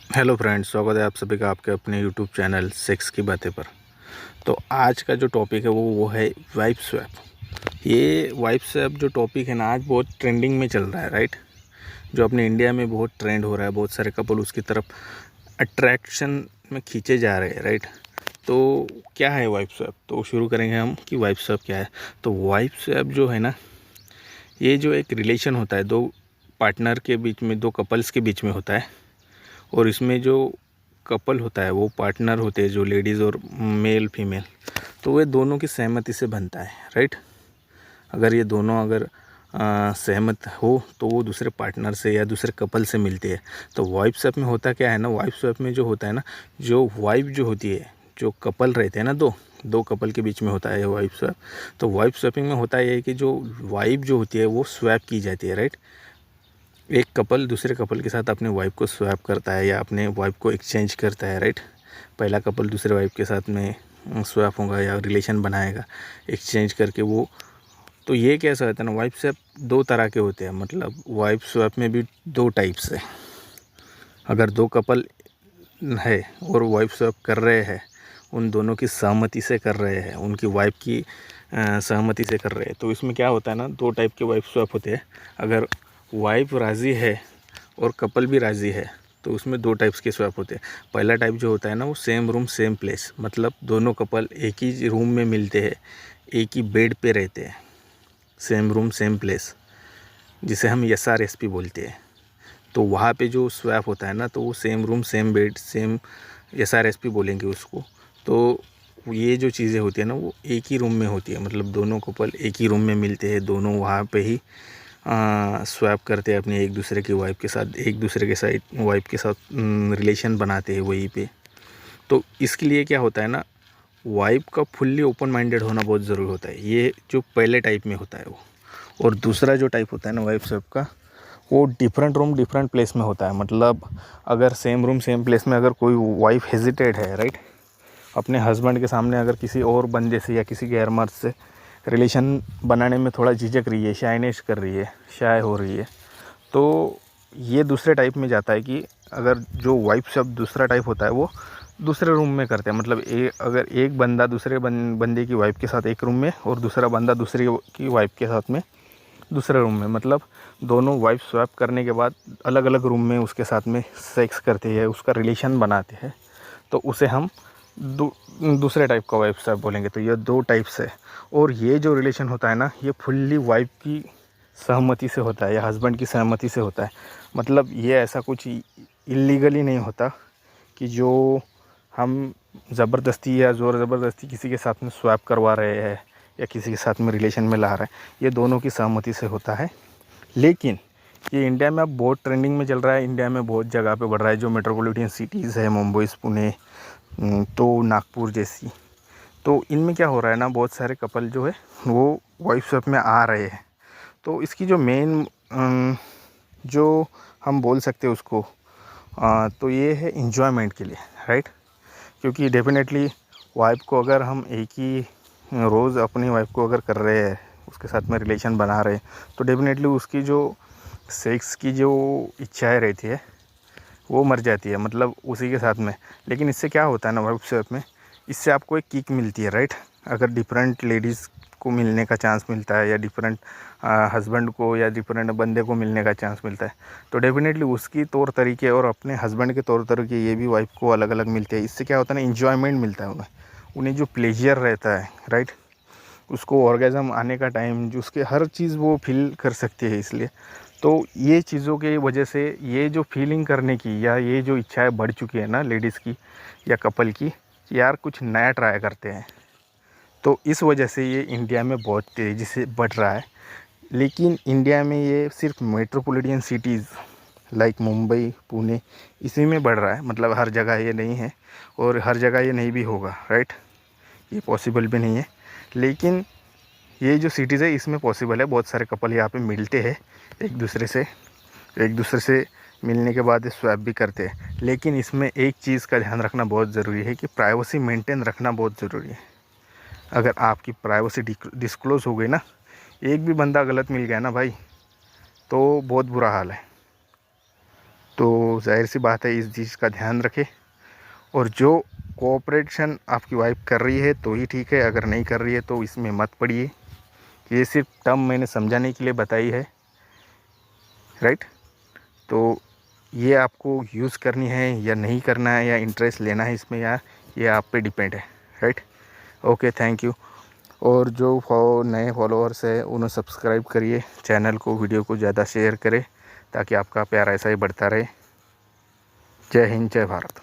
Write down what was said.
Hello friends, स्वागत है आप सभी का आपके अपने यूट्यूब चैनल सेक्स की बातें पर। तो आज का जो टॉपिक है वो है वाइफ स्वैप। ये वाइफ स्वैप जो टॉपिक है ना, आज बहुत ट्रेंडिंग में चल रहा है, राइट। जो अपने इंडिया में बहुत ट्रेंड हो रहा है, बहुत सारे कपल उसकी तरफ अट्रैक्शन में खींचे जा रहे हैं, राइट। तो क्या है वाइफ स्वैप, तो शुरू करेंगे हम कि वाइफ स्वैप क्या है। तो वाइफ स्वैप जो है ना, ये जो एक रिलेशन होता है दो पार्टनर के बीच में, दो कपल्स के बीच में होता है। और इसमें जो कपल होता है वो पार्टनर होते हैं, जो लेडीज़ और मेल फीमेल, तो वे दोनों की सहमति से बनता है, राइट। अगर ये दोनों अगर सहमत हो तो वो दूसरे पार्टनर से या दूसरे कपल से मिलते हैं। तो वाइफ स्वैप में होता क्या है ना, वाइफ स्वैप में जो होता है ना, जो वाइफ जो होती है, जो कपल रहते हैं ना, दो दो कपल के बीच में होता है वाइफ स्वैप। तो वाइफ स्वैपिंग में होता है कि जो वाइफ जो होती है वो स्वैप की जाती है, राइट। एक कपल दूसरे कपल के साथ अपने वाइफ को स्वैप करता है या अपने वाइफ को एक्सचेंज करता है, राइट। पहला कपल दूसरे वाइफ के साथ में स्वैप होगा या रिलेशन बनाएगा एक्सचेंज करके वो। तो ये कैसा होता है ना, वाइफ स्वैप दो तरह के होते हैं। मतलब वाइफ स्वैप में भी दो टाइप्स है। अगर दो कपल है और वाइफ स्वैप कर रहे हैं, उन दोनों की सहमति से कर रहे हैं, उनकी वाइफ की सहमति से कर रहे हैं, तो इसमें क्या होता है ना, दो टाइप के वाइफ स्वैप होते हैं। अगर वाइफ राज़ी है और कपल भी राज़ी है तो उसमें दो टाइप्स के स्वैप होते हैं। पहला टाइप जो होता है ना, वो सेम रूम सेम प्लेस, मतलब दोनों कपल एक ही रूम में मिलते हैं, एक ही बेड पे रहते हैं। सेम रूम सेम प्लेस, जिसे हम SRSP बोलते हैं। तो वहाँ पे जो स्वैप होता है ना, तो वो same room same bed same SRSP बोलेंगे उसको। तो ये जो चीज़ें होती है ना, वो एक ही रूम में होती है। मतलब दोनों कपल एक ही रूम में मिलते हैं, दोनों वहाँ पे ही स्वैप करते हैं अपनी एक दूसरे की वाइफ के साथ, एक दूसरे के साथ वाइफ के साथ रिलेशन बनाते हैं वहीं पे। तो इसके लिए क्या होता है ना, वाइफ का फुल्ली ओपन माइंडेड होना बहुत ज़रूरी होता है। ये जो पहले टाइप में होता है वो। और दूसरा जो टाइप होता है ना वाइफ स्वैप का, वो डिफरेंट रूम डिफरेंट प्लेस में होता है। मतलब अगर सेम रूम सेम प्लेस में अगर कोई वाइफ हेजिटेड है, राइट, अपने हस्बैंड के सामने अगर किसी और बंदे से या किसी गैर मर्द से रिलेशन बनाने में थोड़ा झिझक रही है, शाइनेस कर रही है, शाय हो रही है, तो ये दूसरे टाइप में जाता है कि अगर जो वाइफ शब्द दूसरा टाइप होता है वो दूसरे रूम में करते हैं। मतलब अगर एक बंदा दूसरे बंदे की वाइफ के साथ एक रूम में और दूसरा बंदा दूसरी की वाइफ के साथ में दूसरे रूम में, मतलब दोनों वाइफ स्वैप करने के बाद अलग अलग रूम में उसके साथ में सेक्स करते हैं, उसका रिलेशन बनाते हैं, तो उसे हम दूसरे टाइप का वाइफ स्वैप बोलेंगे। तो ये दो टाइप्स है। और ये जो रिलेशन होता है ना, ये फुल्ली वाइफ की सहमति से होता है या हस्बैंड की सहमति से होता है। मतलब ये ऐसा कुछ इलीगली नहीं होता कि जो हम ज़बरदस्ती या ज़ोर ज़बरदस्ती किसी के साथ में स्वैप करवा रहे हैं या किसी के साथ में रिलेशन में ला रहे हैं। ये दोनों की सहमति से होता है। लेकिन ये इंडिया में अब बहुत ट्रेंडिंग में चल रहा है, इंडिया में बहुत जगह पे बढ़ रहा है। जो मेट्रोपॉलिटन सिटीज़ है, मुंबई, पुणे, तो नागपुर जैसी, तो इनमें क्या हो रहा है ना, बहुत सारे कपल जो है वो वाइफ स्वैप में आ रहे हैं। तो इसकी जो मेन जो हम बोल सकते हैं उसको, तो ये है इन्जॉयमेंट के लिए, राइट। क्योंकि डेफिनेटली वाइफ को अगर हम एक ही रोज़ अपनी वाइफ को अगर कर रहे हैं, उसके साथ में रिलेशन बना रहे हैं, तो डेफिनेटली उसकी जो सेक्स की जो इच्छाएं रहती है वो मर जाती है, मतलब उसी के साथ में। लेकिन इससे क्या होता है ना वाइफ स्वैप में, इससे आपको एक किक मिलती है, राइट। अगर डिफरेंट लेडीज़ को मिलने का चांस मिलता है या डिफरेंट हस्बैंड को या डिफरेंट बंदे को मिलने का चांस मिलता है, तो डेफिनेटली उसकी तौर तरीके और अपने हस्बैंड के तौर तरीके ये भी वाइफ को अलग अलग मिलते हैं। इससे क्या होता है ना, इन्जॉयमेंट मिलता है उन्हें जो प्लेजर रहता है, राइट। उसको ऑर्गेज़म आने का टाइम, जो उसके हर चीज़ वो फील कर सकती है। इसलिए तो ये चीज़ों के वजह से ये जो फीलिंग करने की या ये जो इच्छाएं बढ़ चुकी है ना लेडीज़ की या कपल की, कि यार कुछ नया ट्राई करते हैं, तो इस वजह से ये इंडिया में बहुत तेज़ी से बढ़ रहा है। लेकिन इंडिया में ये सिर्फ metropolitan cities like Mumbai, Pune, इसी में बढ़ रहा है। मतलब हर जगह ये नहीं है और हर जगह ये नहीं भी होगा, राइट। ये पॉसिबल भी नहीं है। लेकिन ये जो सिटीज़ है इसमें पॉसिबल है। बहुत सारे कपल यहाँ पे मिलते हैं एक दूसरे से मिलने के बाद स्वैप भी करते हैं। लेकिन इसमें एक चीज़ का ध्यान रखना बहुत ज़रूरी है कि प्राइवेसी मेंटेन रखना बहुत ज़रूरी है। अगर आपकी प्राइवेसी डिस्क्लोज़ हो गई ना, एक भी बंदा गलत मिल गया ना भाई, तो बहुत बुरा हाल है। तो जाहिर सी बात है इस चीज़ का ध्यान रखें। और जो कोऑपरेशन आपकी वाइफ कर रही है तो ही ठीक है, अगर नहीं कर रही है तो इसमें मत पड़िए। ये सिर्फ टर्म मैंने समझाने के लिए बताई है, राइट। तो ये आपको यूज़ करनी है या नहीं करना है, या इंटरेस्ट लेना है इसमें, या ये आप पे डिपेंड है, राइट। Okay, thank you. और जो नए फॉलोअर्स है उन्हें सब्सक्राइब करिए चैनल को, वीडियो को ज़्यादा शेयर करें ताकि आपका प्यार ऐसा ही बढ़ता रहे। जय हिंद, जय भारत।